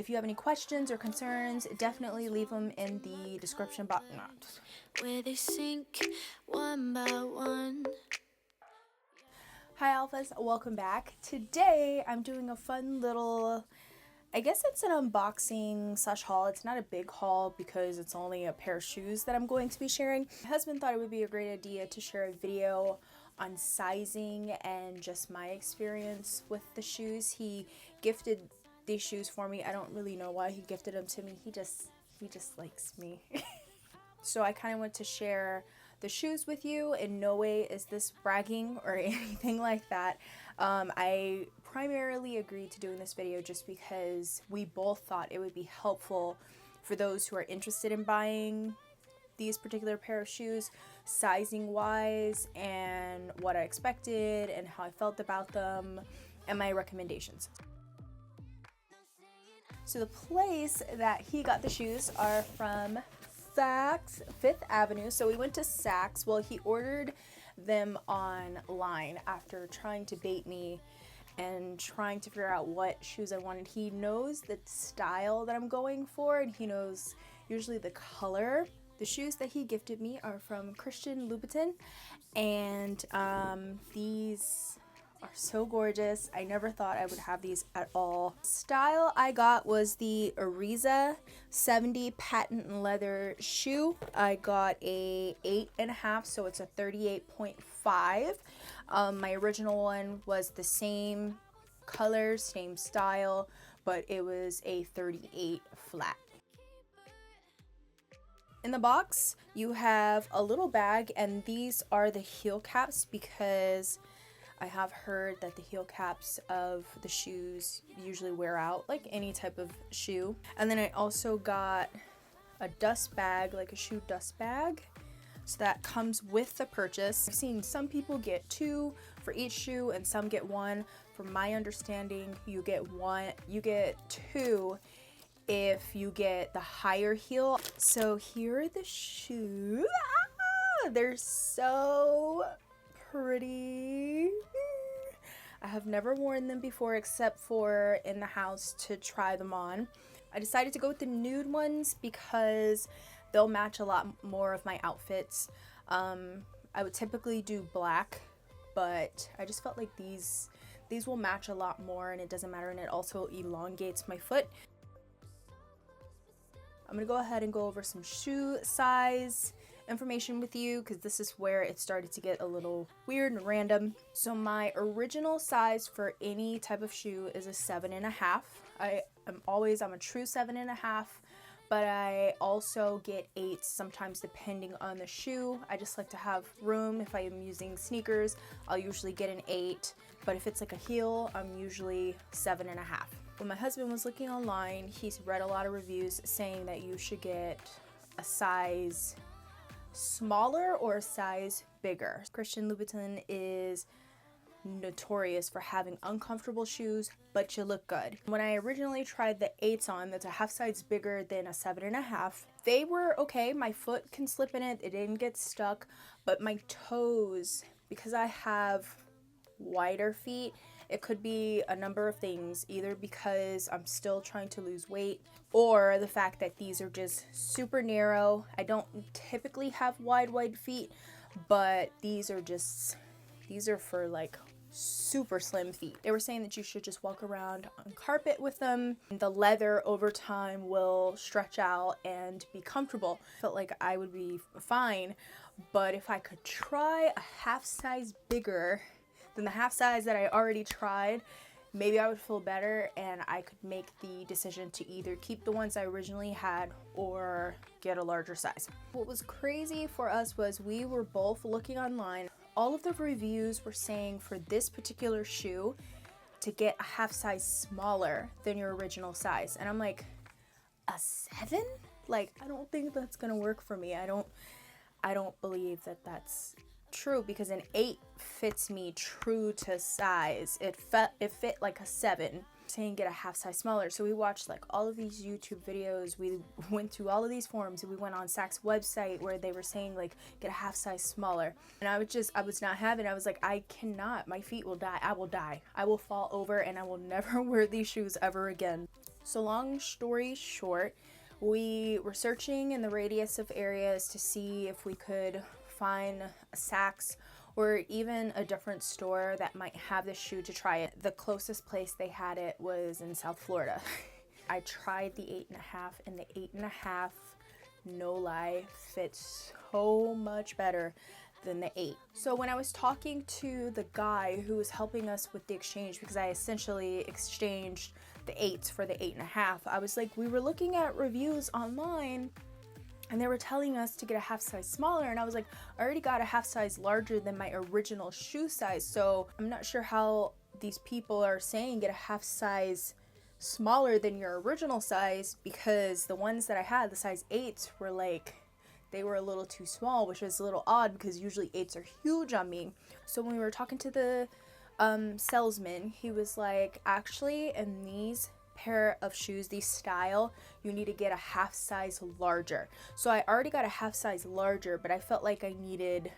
If you have any questions or concerns, definitely leave them in the description box. Where they sink one by one. Hi Alphas, welcome back. Today I'm doing a fun little, I guess it's an unboxing slash haul. It's not a big haul because it's only a pair of shoes that I'm going to be sharing. My husband thought it would be a great idea to share a video on sizing and just my experience with the shoes. He gifted these shoes for me. I don't really know why he gifted them to me. He just likes me. So I kind of want to share the shoes with you. In no way is this bragging or anything like that. I primarily agreed to doing this video just because we both thought it would be helpful for those who are interested in buying these particular pair of shoes, sizing wise, and what I expected and how I felt about them and my recommendations. So the place that he got the shoes are from Saks, Fifth Avenue. So we went to Saks. Well, he ordered them online after trying to bait me and trying to figure out what shoes I wanted. He knows the style that I'm going for, and he knows usually the color. The shoes that he gifted me are from Louboutin, and these are so gorgeous. I never thought I would have these at all. Style I got was the Ariza 70 patent leather shoe. I got a 8.5, so it's a 38.5. My original one was the same color, same style, but it was a 38 flat. In the box, you have a little bag, and these are the heel caps because I have heard that the heel caps of the shoes usually wear out, like any type of shoe. And then I also got a dust bag, like a shoe dust bag. So that comes with the purchase. I've seen some people get 2 for each shoe and some get 1. From my understanding, you get 2 if you get the higher heel. So here are the shoes. They're so pretty. I have never worn them before except for in the house to try them on. I decided to go with the nude ones because they'll match a lot more of my outfits. I would typically do black, but I just felt like these will match a lot more, and it doesn't matter, and it also elongates my foot. I'm gonna go ahead and go over some shoe size information with you because this is where it started to get a little weird and random. So my original size for any type of shoe is a 7.5. I'm a true 7.5, but I also get 8 sometimes depending on the shoe. I just like to have room. If I am using sneakers, I'll usually get an 8, but if it's like a heel, I'm usually 7.5. When my husband was looking online, he's read a lot of reviews saying that you should get a size smaller or a size bigger. Louboutin is notorious for having uncomfortable shoes, but you look good. When I originally tried the 8s on, that's a half size bigger than a 7.5, they were okay. My foot can slip in it, it didn't get stuck, but my toes, because I have wider feet, it could be a number of things, either because I'm still trying to lose weight or the fact that these are just super narrow. I don't typically have wide feet, but these are for like super slim feet. They were saying that you should just walk around on carpet with them. The leather over time will stretch out and be comfortable. Felt like I would be fine, but if I could try a half size bigger than the half size that I already tried, maybe I would feel better and I could make the decision to either keep the ones I originally had or get a larger size. What was crazy for us was we were both looking online. All of the reviews were saying for this particular shoe to get a half size smaller than your original size. And I'm like, a 7? Like, I don't think that's gonna work for me. I don't believe that that's true because an 8 fits me true to size. It fit like a 7. Saying get a half size smaller. So we watched like all of these YouTube videos. We went through all of these forums, and we went on Saks website where they were saying like get a half size smaller. And I was not having it. I was like, I cannot. My feet will die. I will die. I will fall over and I will never wear these shoes ever again. So long story short, we were searching in the radius of areas to see if we could find a Saks or even a different store that might have this shoe to try it. The closest place they had it was in South Florida. I tried the 8.5, and the 8.5, no lie, fits so much better than the 8. So when I was talking to the guy who was helping us with the exchange, because I essentially exchanged the 8s for the 8.5, I was like, we were looking at reviews online and they were telling us to get a half size smaller, and I was like, I already got a half size larger than my original shoe size, so I'm not sure how these people are saying get a half size smaller than your original size, because the ones that I had, the size 8s, were like, they were a little too small, which was a little odd because usually 8s are huge on me. So when we were talking to the salesman, he was like, actually, in these pair of shoes, these style, you need to get a half size larger. So I already got a half size larger, but I felt like I needed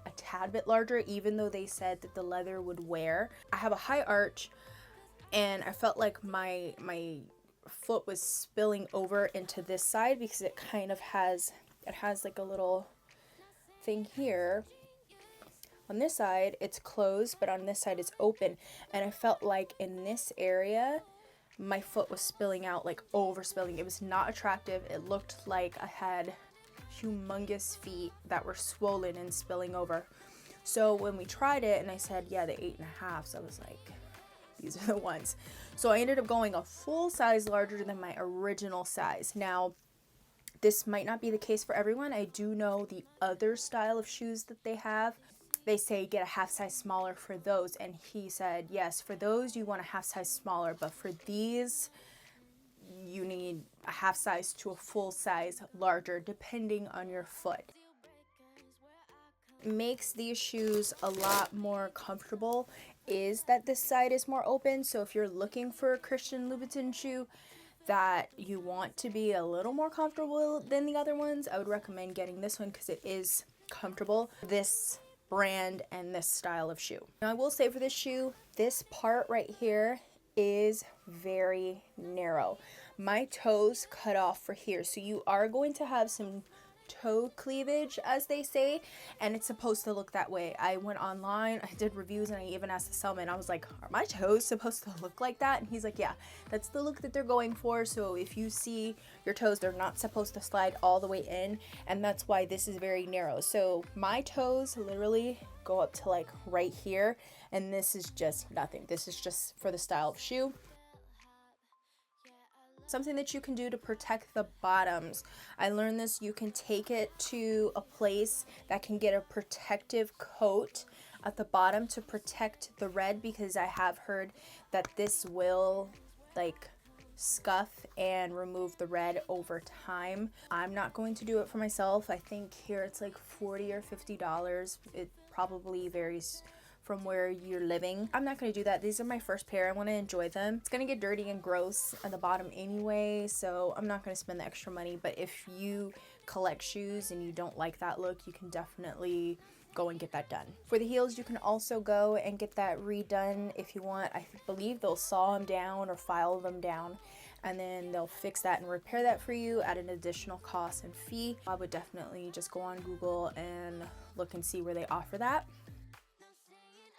a tad bit larger, even though they said that the leather would wear. I have a high arch, and I felt like my foot was spilling over into this side because it kind of has, it has like a little thing here. On this side it's closed, but on this side it's open, and I felt like in this area my foot was spilling out, like overspilling. It was not attractive. It looked like I had humongous feet that were swollen and spilling over. So when we tried it and I said, yeah, the 8.5, so I was like, these are the ones. So I ended up going a full size larger than my original size. Now, this might not be the case for everyone. I do know the other style of shoes that they have, they say get a half size smaller for those, and he said, yes, for those you want a half size smaller, but for these you need a half size to a full size larger, depending on your foot. Makes these shoes a lot more comfortable is that this side is more open. So if you're looking for a Christian Louboutin shoe that you want to be a little more comfortable than the other ones, I would recommend getting this one because it is comfortable. This brand and this style of shoe. Now I will say for this shoe, this part right here is very narrow. My toes cut off for here, so you are going to have some toe cleavage, as they say, and it's supposed to look that way. I went online, I did reviews, and I even asked the salesman, I was like, are my toes supposed to look like that? And he's like, yeah, that's the look that they're going for. So if you see your toes, they're not supposed to slide all the way in, and that's why this is very narrow. So my toes literally go up to like right here, and this is just nothing. This is just for the style of shoe. Something that you can do to protect the bottoms. I learned this, you can take it to a place that can get a protective coat at the bottom to protect the red, because I have heard that this will like scuff and remove the red over time. I'm not going to do it for myself. I think here it's like $40 or $50. It probably varies from where you're living. I'm not going to do that. These are my first pair. I want to enjoy them. It's going to get dirty and gross at the bottom anyway, so I'm not going to spend the extra money. But if you collect shoes and you don't like that look, you can definitely go and get that done. For the heels, you can also go and get that redone if you want. I believe they'll saw them down or file them down, and then they'll fix that and repair that for you at an additional cost and fee. I would definitely just go on Google and look and see where they offer that.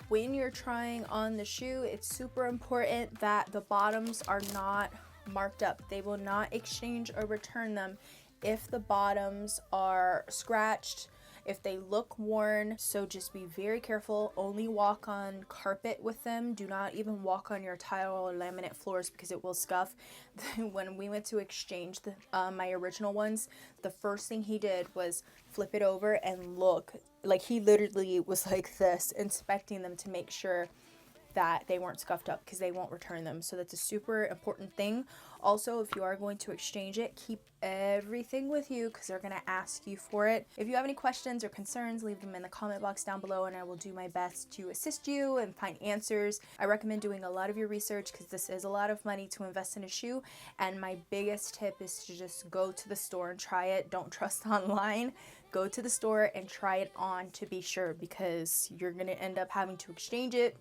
When you're trying on the shoe, it's super important that the bottoms are not marked up. They will not exchange or return them if the bottoms are scratched, if they look worn. So just be very careful. Only walk on carpet with them. Do not even walk on your tile or laminate floors because it will scuff. When we went to exchange my original ones, the first thing he did was flip it over and look. Like, he literally was like this, inspecting them to make sure that they weren't scuffed up, because they won't return them. So that's a super important thing. Also, if you are going to exchange it, keep everything with you because they're going to ask you for it. If you have any questions or concerns, leave them in the comment box down below and I will do my best to assist you and find answers. I recommend doing a lot of your research because this is a lot of money to invest in a shoe, and my biggest tip is to just go to the store and try it. Don't trust online. Go to the store and try it on to be sure, because you're going to end up having to exchange it,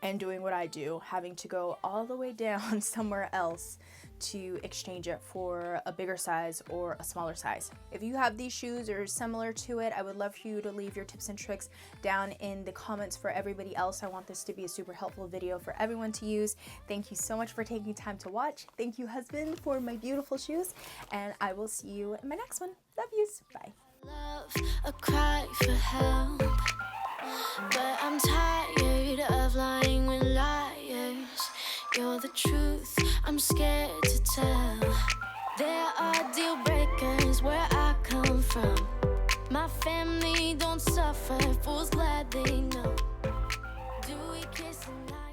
and doing what I do, having to go all the way down somewhere else to exchange it for a bigger size or a smaller size. If you have these shoes or similar to it, I would love for you to leave your tips and tricks down in the comments for everybody else. I want this to be a super helpful video for everyone to use. Thank you so much for taking time to watch. Thank you, husband, for my beautiful shoes, and I will see you in my next one. Love yous. Bye. Love, a cry for help, but I'm tired of lying with liars. You're the truth, I'm scared to tell. There are deal breakers where I come from. My family don't suffer, fools glad they know. Do we kiss and lie?